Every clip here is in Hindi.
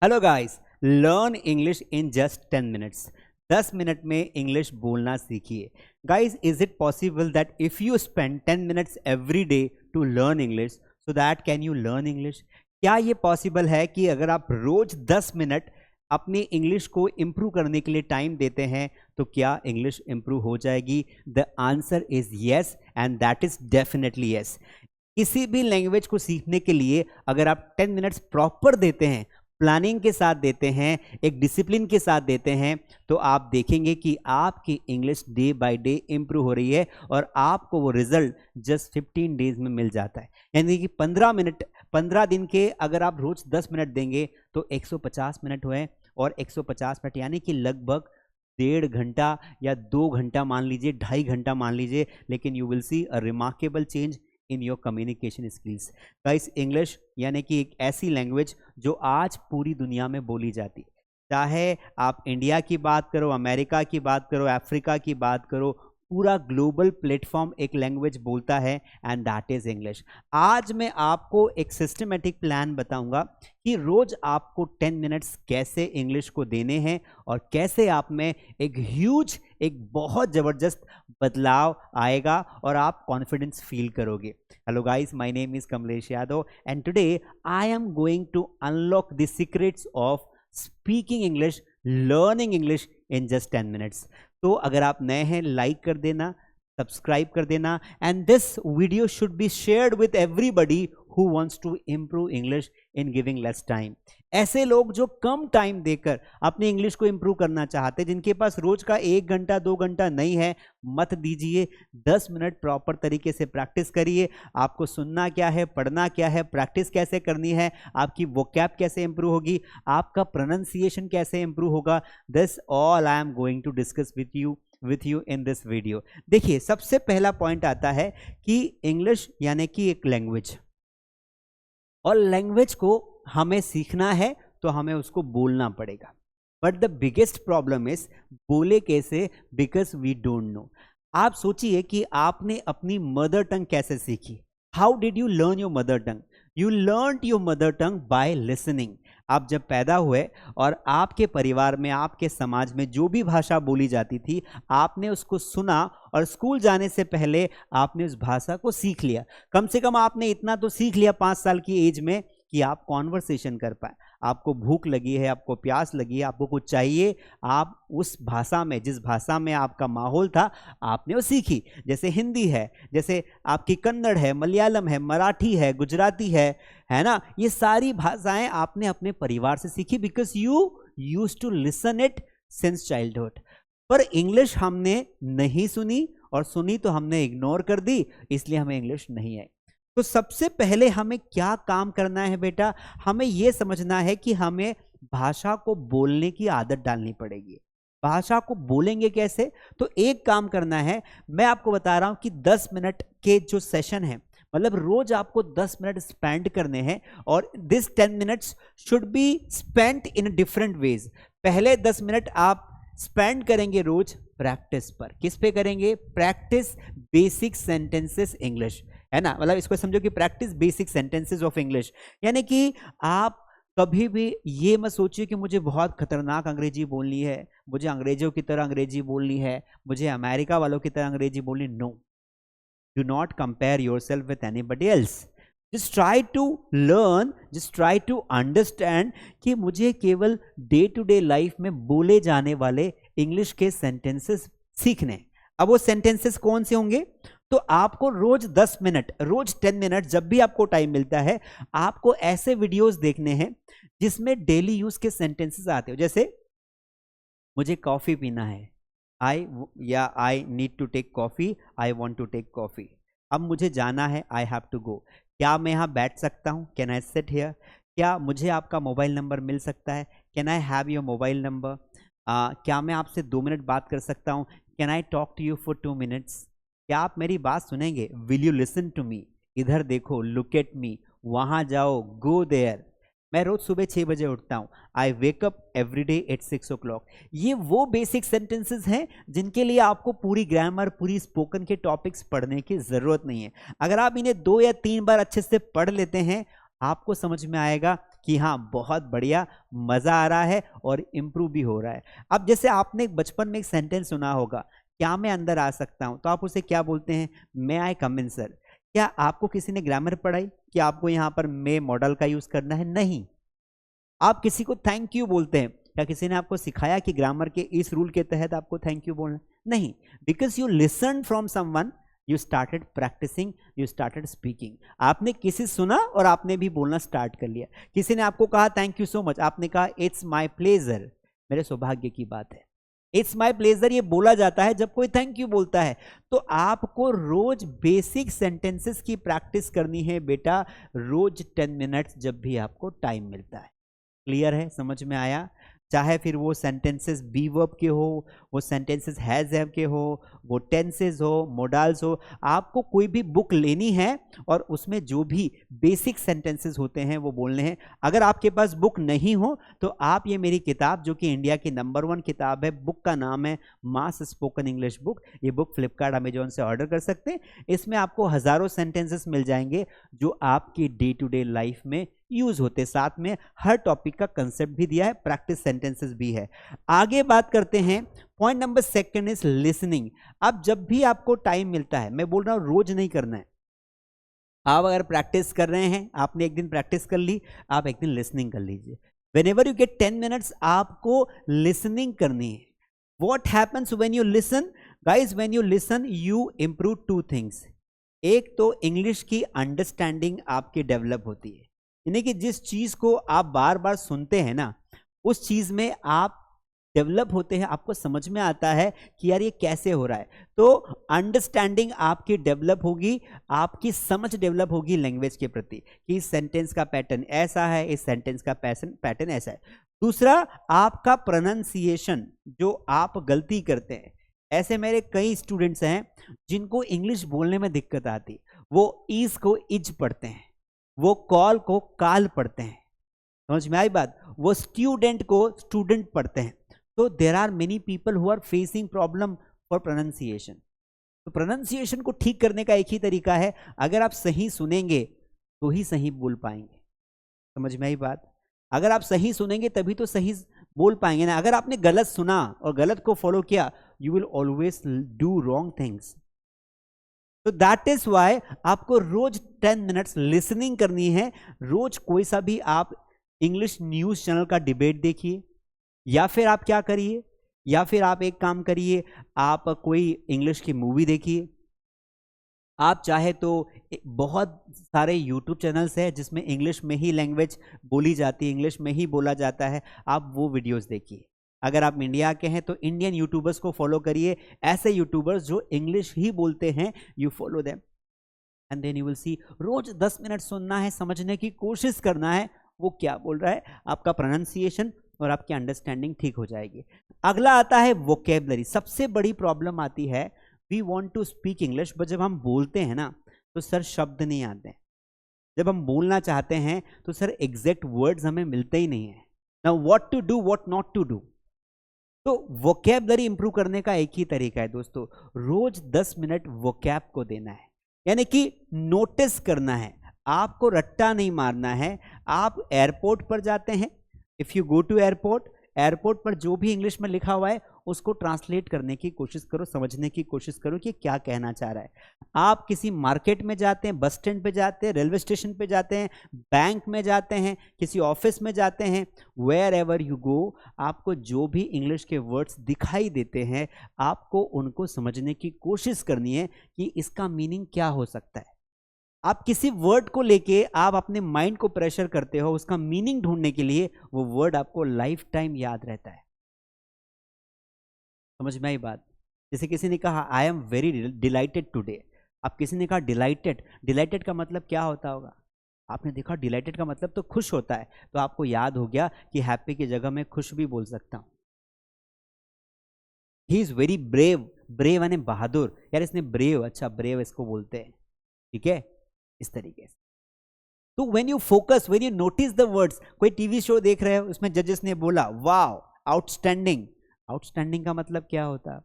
Hello guys, learn English in just 10 minutes. 10 minute में इंग्लिश बोलना सीखिए। Guys, is it possible that if you spend 10 minutes every day to learn English, so that can you learn English? क्या ये पॉसिबल है कि अगर आप रोज 10 मिनट अपनी इंग्लिश को इम्प्रूव करने के लिए टाइम देते हैं तो क्या इंग्लिश इम्प्रूव हो जाएगी? The answer is yes, and that is definitely yes. किसी भी लैंग्वेज को सीखने के लिए अगर आप 10 मिनट्स प्रॉपर देते हैं, प्लानिंग के साथ देते हैं, एक डिसिप्लिन के साथ देते हैं, तो आप देखेंगे कि आपकी English day by day improve हो रही है और आपको वो रिजल्ट जस्ट 15 डेज में मिल जाता है। यानी कि 15 दिन के अगर आप रोज 10 मिनट देंगे तो 150 मिनट हुए, और 150 मिनट यानी कि लगभग 1.5 घंटा या 2 घंटा मान लीजिए, 2.5 घंटा मान लीजिए, लेकिन you will C a remarkable change in your communication skills. Guys, English यानी कि एक ऐसी लैंग्वेज जो आज पूरी दुनिया में बोली जाती है। चाहे आप इंडिया की बात करो, अमेरिका की बात करो, अफ्रीका की बात करो, पूरा ग्लोबल प्लेटफॉर्म एक लैंग्वेज बोलता है, एंड दैट इज इंग्लिश। आज मैं आपको एक सिस्टमेटिक प्लान बताऊंगा कि रोज आपको 10 मिनट्स कैसे इंग्लिश को देने हैं और कैसे आप में एक बहुत जबरदस्त बदलाव आएगा और आप कॉन्फिडेंस फील करोगे। Hello guys, my name is Kamlesh Yadav, and today I am going to unlock the secrets of speaking English, learning English in just 10 minutes. तो अगर आप नए हैं, लाइक कर देना, सब्सक्राइब कर देना, and this video should be shared with everybody who wants to improve English in giving less time. ऐसे लोग जो कम टाइम देकर अपनी इंग्लिश को इंप्रूव करना चाहते हैं, जिनके पास रोज का 1 घंटा 2 घंटा नहीं है, मत दीजिए। 10 मिनट प्रॉपर तरीके से प्रैक्टिस करिए। आपको सुनना क्या है, पढ़ना क्या है, प्रैक्टिस कैसे करनी है, आपकी वोकैब कैसे इंप्रूव होगी, आपका प्रोनाउंसिएशन कैसे इंप्रूव होगा, this all I am going to discuss with you in this video. देखिए, सबसे पहला पॉइंट आता है कि इंग्लिश यानी कि एक लैंग्वेज, और लैंग्वेज को हमें सीखना है तो हमें उसको बोलना पड़ेगा। But the biggest problem is बोले कैसे, बिकॉज वी डोंट नो। आप सोचिए कि आपने अपनी मदर टंग कैसे सीखी। How did you learn your mother tongue? You learn your mother tongue by listening. आप जब पैदा हुए और आपके परिवार में, आपके समाज में जो भी भाषा बोली जाती थी, आपने उसको सुना और स्कूल जाने से पहले आपने उस भाषा को सीख लिया। कम से कम आपने इतना तो सीख लिया 5 साल की एज में कि आप कॉन्वर्सेशन कर पाए। आपको भूख लगी है, आपको प्यास लगी है, आपको कुछ चाहिए, आप उस भाषा में, जिस भाषा में आपका माहौल था, आपने वो सीखी। जैसे हिंदी है, जैसे आपकी कन्नड़ है, मलयालम है, मराठी है, गुजराती है ना? ये सारी भाषाएं आपने अपने परिवार से सीखी, because you used to listen it since childhood. पर इंग्लिश हमने नहीं सुनी, और सुनी तो हमने इग्नोर कर दी, इसलिए हमें इंग्लिश नहीं आई। तो सबसे पहले हमें क्या काम करना है बेटा? हमें यह समझना है कि हमें भाषा को बोलने की आदत डालनी पड़ेगी। भाषा को बोलेंगे कैसे? तो एक काम करना है, मैं आपको बता रहा हूं कि 10 मिनट के जो सेशन है, मतलब रोज आपको 10 मिनट स्पेंड करने हैं, और this 10 minutes should be spent in different ways. पहले 10 मिनट आप स्पेंड करेंगे रोज प्रैक्टिस पर। किस पे करेंगे? प्रैक्टिस बेसिक सेंटेंसेस इंग्लिश, है ना? मतलब इसको समझो कि practice basic sentences of English. यानी कि आप कभी भी ये मत सोचिए कि मुझे बहुत खतरनाक अंग्रेजी बोलनी है, मुझे अंग्रेजों की तरह अंग्रेजी बोलनी है, मुझे अमेरिका वालों की तरह अंग्रेजी बोलनी। No, do not compare yourself with anybody else. Just try to learn, just try to understand कि मुझे केवल डे टू डे लाइफ में बोले जाने वाले इंग्लिश के सेंटेंसेस सीखने। अब वो सेंटेंसेस कौन से होंगे? तो आपको रोज 10 मिनट, रोज 10 मिनट, जब भी आपको टाइम मिलता है, आपको ऐसे वीडियोस देखने हैं जिसमें डेली यूज के सेंटेंसेस आते हो। जैसे मुझे कॉफी पीना है, I need to take coffee, I want to take coffee. अब मुझे जाना है, आई हैव टू गो। क्या मैं यहाँ बैठ सकता हूँ? Can I sit here? क्या मुझे आपका मोबाइल नंबर मिल सकता है? Can I have your mobile number? क्या मैं आपसे 2 मिनट बात कर सकता हूँ? Can I talk to you for 2 minutes? क्या आप मेरी बात सुनेंगे? Will you listen to me? इधर देखो, लुक एट मी, वहां जाओ, गो देयर। मैं रोज सुबह 6 बजे उठता हूँ। I wake up every day at 6 o'clock। ये वो बेसिक सेंटेंसेस हैं जिनके लिए आपको पूरी ग्रामर, पूरी स्पोकन के टॉपिक्स पढ़ने की जरूरत नहीं है। अगर आप इन्हें 2 या 3 बार अच्छे से पढ़ लेते हैं, आपको समझ में आएगा कि हाँ बहुत बढ़िया, मज़ा आ रहा है और इम्प्रूव भी हो रहा है। अब जैसे आपने बचपन में एक सेंटेंस सुना होगा, क्या मैं अंदर आ सकता हूँ, तो आप उसे क्या बोलते हैं, मे आई कम इन सर। क्या आपको किसी ने ग्रामर पढ़ाई कि आपको यहाँ पर मे मॉडल का यूज़ करना है? नहीं। आप किसी को थैंक यू बोलते हैं, क्या किसी ने आपको सिखाया कि ग्रामर के इस रूल के तहत आपको थैंक यू बोलना? नहीं। Because you listen from someone, you started practicing, you started speaking. आपने किसी सुना और आपने भी बोलना स्टार्ट कर लिया। किसी ने आपको कहा थैंक यू सो मच, आपने कहा इट्स माय प्लेजर, मेरे सौभाग्य की बात है। इट्स माय प्लेजर ये बोला जाता है जब कोई थैंक यू बोलता है। तो आपको रोज बेसिक सेंटेंसेस की प्रैक्टिस करनी है बेटा, रोज 10 मिनट्स जब भी आपको टाइम मिलता है। क्लियर है, समझ में आया? चाहे फिर वो सेंटेंसेस बी वर्ब के हो, वो सेंटेंसेस हैज हैव के हो, वो टेंसेस हो, मोडाल्स हो, आपको कोई भी बुक लेनी है और उसमें जो भी बेसिक सेंटेंसेस होते हैं वो बोलने हैं। अगर आपके पास बुक नहीं हो तो आप ये मेरी किताब, जो कि इंडिया की नंबर 1 किताब है, बुक का नाम है मास स्पोकन इंग्लिश बुक, ये बुक फ्लिपकार्ट अमेजोन से ऑर्डर कर सकते हैं। इसमें आपको हजारों सेंटेंसेस मिल जाएंगे जो आपकी डे टू डे लाइफ में यूज होते, साथ में हर टॉपिक का कंसेप्ट भी दिया है, प्रैक्टिस सेंटेंसेस भी है। आगे बात करते हैं, पॉइंट नंबर 2 इज लिसनिंग। अब जब भी आपको टाइम मिलता है, मैं बोल रहा हूं रोज नहीं करना है, आप अगर प्रैक्टिस कर रहे हैं, आपने एक दिन प्रैक्टिस कर ली, आप एक दिन लिसनिंग कर लीजिए। व्हेनेवर यू गेट 10 मिनट्स आपको लिसनिंग करनी है। What happens when you listen? Guys when you listen you improve 2 things. एक तो इंग्लिश की अंडरस्टैंडिंग आपकी डेवलप होती है, यानी कि जिस चीज को आप बार बार सुनते हैं ना, उस चीज में आप डेवलप होते हैं, आपको समझ में आता है कि यार ये कैसे हो रहा है। तो अंडरस्टैंडिंग आपकी डेवलप होगी, आपकी समझ डेवलप होगी लैंग्वेज के प्रति कि इस सेंटेंस का पैटर्न ऐसा है, इस सेंटेंस का पैटर्न ऐसा है। दूसरा, आपका प्रोनाउंसिएशन, जो आप गलती करते हैं, ऐसे मेरे कई स्टूडेंट्स हैं जिनको इंग्लिश बोलने में दिक्कत आती, वो ईज को इज पढ़ते हैं, वो कॉल को काल पढ़ते हैं, समझ में आई बात? वो स्टूडेंट को स्टूडेंट पढ़ते हैं। तो there are many people who are facing problem for pronunciation. तो प्रोनाउंसिएशन को ठीक करने का एक ही तरीका है, अगर आप सही सुनेंगे तो ही सही बोल पाएंगे। समझ में आई बात? अगर आप सही सुनेंगे तभी तो सही बोल पाएंगे ना। अगर आपने गलत सुना और गलत को फॉलो किया, you will always do wrong things. तो दैट इज वाई आपको रोज 10 मिनट्स लिसनिंग करनी है। रोज कोई सा भी आप इंग्लिश न्यूज चैनल का डिबेट देखिए, या फिर आप क्या करिए, या फिर आप एक काम करिए, आप कोई इंग्लिश की मूवी देखिए। आप चाहे तो बहुत सारे यूट्यूब चैनल्स हैं जिसमें इंग्लिश में ही लैंग्वेज बोली जाती है, इंग्लिश में ही बोला जाता है, आप वो वीडियोस देखिए। अगर आप इंडिया के हैं तो इंडियन यूट्यूबर्स को फॉलो करिए, ऐसे यूट्यूबर्स जो इंग्लिश ही बोलते हैं, you follow them and then you will see. रोज 10 मिनट सुनना है, समझने की कोशिश करना है वो क्या बोल रहा है, आपका प्रोनाउंसिएशन और आपकी अंडरस्टैंडिंग ठीक हो जाएगी। अगला आता है वोकेबलरी। सबसे बड़ी प्रॉब्लम आती है, we want to speak English, but जब हम बोलते हैं ना तो सर शब्द नहीं आते। जब हम बोलना चाहते हैं तो सर एग्जैक्ट वर्ड्स हमें मिलते ही नहीं है। Now what to do, what not to do. तो वोकेबलरी इंप्रूव करने का एक ही तरीका है दोस्तों, रोज 10 मिनट वोकैब को देना है, यानी कि नोटिस करना है। आपको रट्टा नहीं मारना है। आप एयरपोर्ट पर जाते हैं, if you go to airport, airport पर जो भी इंग्लिश में लिखा हुआ है उसको ट्रांसलेट करने की कोशिश करो, समझने की कोशिश करो कि क्या कहना चाह रहा है। आप किसी मार्केट में जाते हैं, बस स्टैंड पे जाते हैं, रेलवे स्टेशन पे जाते हैं, बैंक में जाते हैं, किसी ऑफिस में जाते हैं, वेयर एवर यू गो, आपको जो भी इंग्लिश के वर्ड्स दिखाई देते हैं, आपको उनको समझने की कोशिश करनी है कि इसका मीनिंग क्या हो सकता है। आप किसी वर्ड को लेके आप अपने माइंड को प्रेशर करते हो, उसका मीनिंग ढूंढने के लिए, वो वर्ड आपको लाइफ टाइम याद रहता है। समझ में आई बात? जैसे किसी ने कहा I am very dilated today, अब किसी ने कहा डिलाइटेड, डिलाइटेड का मतलब क्या होता होगा? आपने देखा डिलाइटेड का मतलब तो खुश होता है, तो आपको याद हो गया कि हैप्पी की जगह मैं खुश भी बोल सकता हूं। He is very brave, brave यानी बहादुर, यार इसने ब्रेव, अच्छा ब्रेव इसको बोलते हैं, ठीक है, इस तरीके से। तो when you focus, when you notice the words, कोई टीवी शो देख रहे हो, उसमें जजेस ने बोला वाओ आउटस्टैंडिंग, आउटस्टैंडिंग का मतलब क्या होता है?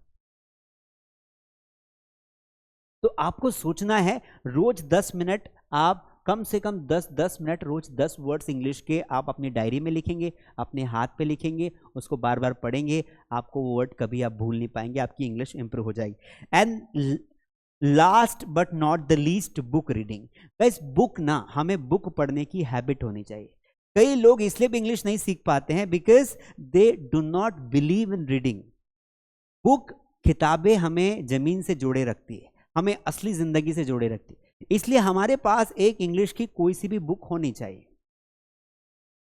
तो आपको सोचना है, रोज 10 मिनट आप कम से कम 10-10 मिनट रोज 10 वर्ड्स इंग्लिश के आप अपनी डायरी में लिखेंगे, अपने हाथ पे लिखेंगे, उसको बार बार पढ़ेंगे, आपको वो वर्ड कभी आप भूल नहीं पाएंगे, आपकी इंग्लिश इंप्रूव हो जाएगी। And last but not the least, book reading. Guys book ना, हमें बुक पढ़ने की हैबिट होनी चाहिए। कई लोग इसलिए भी इंग्लिश नहीं सीख पाते हैं because they do not believe in reading. Book, किताबें हमें जमीन से जोड़े रखती है, हमें असली जिंदगी से जोड़े रखती है, इसलिए हमारे पास एक इंग्लिश की कोई सी भी बुक होनी चाहिए।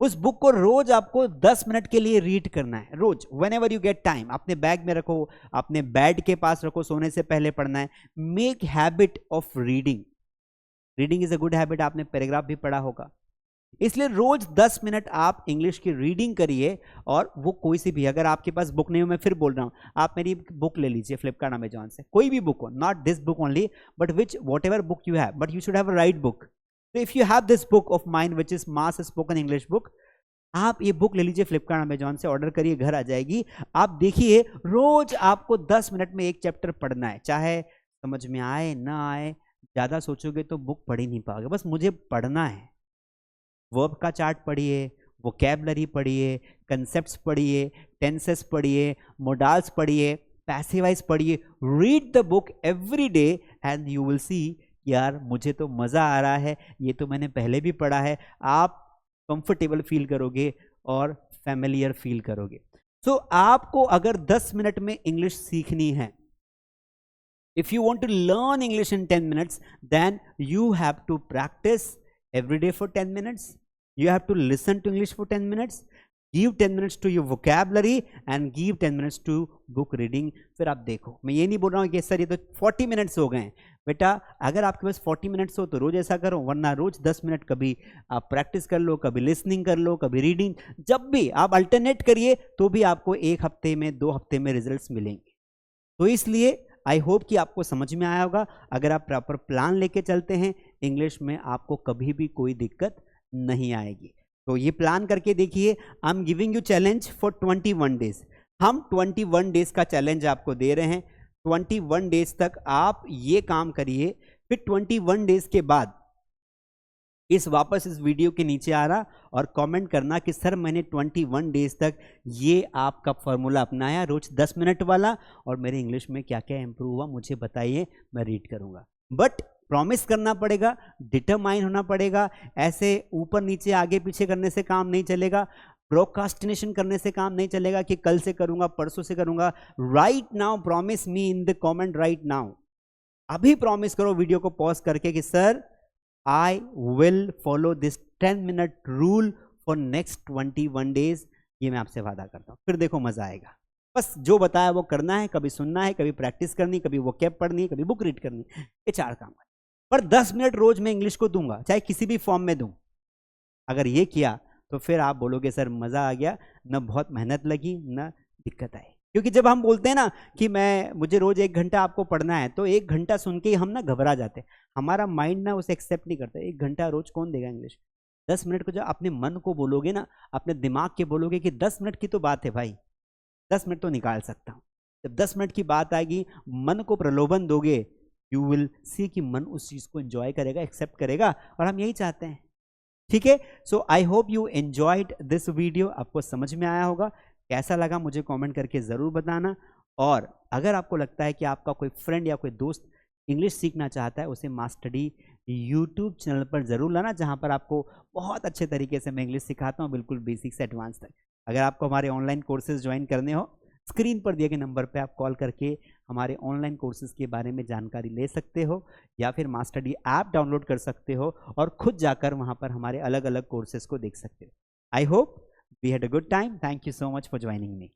उस बुक को रोज आपको 10 मिनट के लिए रीड करना है, रोज, whenever you get time. अपने बैग में रखो, अपने बेड के पास रखो, सोने से पहले पढ़ना है। Make habit of reading. Reading is a good habit, आपने पैराग्राफ भी पढ़ा होगा। इसलिए रोज 10 मिनट आप इंग्लिश की रीडिंग करिए, और वो कोई सी भी, अगर आपके पास बुक नहीं हो, मैं फिर बोल रहा हूं, आप मेरी बुक ले लीजिए फ्लिपकार्ट, अमेजॉन से, कोई भी बुक हो, not this book only but which whatever book you have, but you should have a right book. तो if you have this book of mind which is mass spoken English book, आप ये बुक ले लीजिए फ्लिपकार्ट, अमेजॉन से, ऑर्डर करिए, घर आ जाएगी। आप देखिए रोज आपको 10 मिनट में एक चैप्टर पढ़ना है, चाहे समझ में आए ना आए। ज्यादा सोचोगे तो बुक पढ़ ही नहीं पाओगे, बस मुझे पढ़ना है। वर्ब का चार्ट पढ़िए, वोकैबुलरी पढ़िए, कंसेप्ट्स पढ़िए, टेंसेस पढ़िए, मोडाल्स पढ़िए, पैसिवाइज पढ़िए। Read the book every day and you will सी, यार मुझे तो मज़ा आ रहा है, ये तो मैंने पहले भी पढ़ा है। आप कंफर्टेबल फील करोगे और फैमिलियर फील करोगे। सो आपको अगर 10 मिनट में इंग्लिश सीखनी है, if you want to learn English in 10 minutes, then you have to practice every day for 10 minutes. You have to listen to English for 10 minutes. Give 10 minutes to your vocabulary and give 10 minutes to book reading. फिर आप देखो, मैं ये नहीं बोल रहा हूँ कि सर ये तो 40 मिनट्स हो गए हैं। बेटा अगर आपके पास 40 मिनट्स हो तो रोज ऐसा करो, वरना रोज 10 मिनट कभी आप प्रैक्टिस कर लो, कभी लिसनिंग कर लो, कभी रीडिंग। जब भी आप अल्टरनेट करिए तो भी आपको 1 हफ्ते में 2 हफ्ते में रिजल्ट्स मिलेंगे। तो इसलिए आई होप कि आपको समझ में आया होगा। अगर आप प्रॉपर प्लान लेके चलते हैं, इंग्लिश में आपको कभी भी कोई दिक्कत नहीं आएगी। तो ये प्लान करके देखिए। I am giving you challenge for 21 days. हम 21 डेज का चैलेंज आपको दे रहे हैं। 21 डेज तक आप ये काम करिए, फिर 21 डेज के बाद वापस इस वीडियो के नीचे आ रहा और कमेंट करना कि सर मैंने 21 डेज तक ये आपका फॉर्मूला अपनाया, रोज 10 मिनट वाला, और मेरे इंग्लिश में क्या क्या इंप्रूव हुआ मुझे बताइए, मैं रीड करूंगा। बट प्रॉमिस करना पड़ेगा, डिटरमाइन होना पड़ेगा। ऐसे ऊपर नीचे आगे पीछे करने से काम नहीं चलेगा, प्रोक्रास्टिनेशन करने से काम नहीं चलेगा कि कल से करूंगा, परसों से करूंगा। Right now promise me in the comment right now. अभी प्रॉमिस करो वीडियो को पॉज करके कि sir I will follow this 10-minute rule for next 21 days। ये मैं आपसे वादा करता हूँ, फिर देखो मजा आएगा। बस जो बताया वो करना है, कभी सुनना है, कभी प्रैक्टिस करनी, कभी वोकैब पढ़नी है, कभी बुक रीड करनी, ये 4 काम है। पर 10 मिनट रोज मैं इंग्लिश को दूंगा, चाहे किसी भी फॉर्म में दूं। अगर ये किया तो फिर आप बोलोगे सर मजा आ गया, न बहुत मेहनत लगी न दिक्कत आई। क्योंकि जब हम बोलते हैं ना कि मुझे रोज 1 घंटा आपको पढ़ना है, तो 1 घंटा सुन के ही हम ना घबरा जाते हैं, हमारा माइंड ना उसे एक्सेप्ट नहीं करता। 1 घंटा रोज कौन देगा इंग्लिश? 10 मिनट को जब अपने मन को बोलोगे ना, अपने दिमाग के बोलोगे कि 10 मिनट की तो बात है भाई, 10 मिनट तो निकाल सकता हूँ। जब 10 मिनट की बात आएगी, मन को प्रलोभन दोगे, यू विल सी कि मन उस चीज को एंजॉय करेगा, एक्सेप्ट करेगा, और हम यही चाहते हैं। ठीक है, so I hope you enjoyed this video. आपको समझ में आया होगा। कैसा लगा मुझे कमेंट करके ज़रूर बताना। और अगर आपको लगता है कि आपका कोई फ्रेंड या कोई दोस्त इंग्लिश सीखना चाहता है, उसे मास्टडी यूट्यूब चैनल पर ज़रूर लाना, जहां पर आपको बहुत अच्छे तरीके से मैं इंग्लिश सिखाता हूं, बिल्कुल बेसिक से एडवांस तक। अगर आपको हमारे ऑनलाइन कोर्सेज ज्वाइन करने हो, स्क्रीन पर दिए गए नंबर पर आप कॉल करके हमारे ऑनलाइन कोर्सेज के बारे में जानकारी ले सकते हो, या फिर मास्टडी ऐप डाउनलोड कर सकते हो और खुद जाकर वहाँ पर हमारे अलग अलग कोर्सेज को देख सकते हो। I hope we had a good time. Thank you so much for joining me.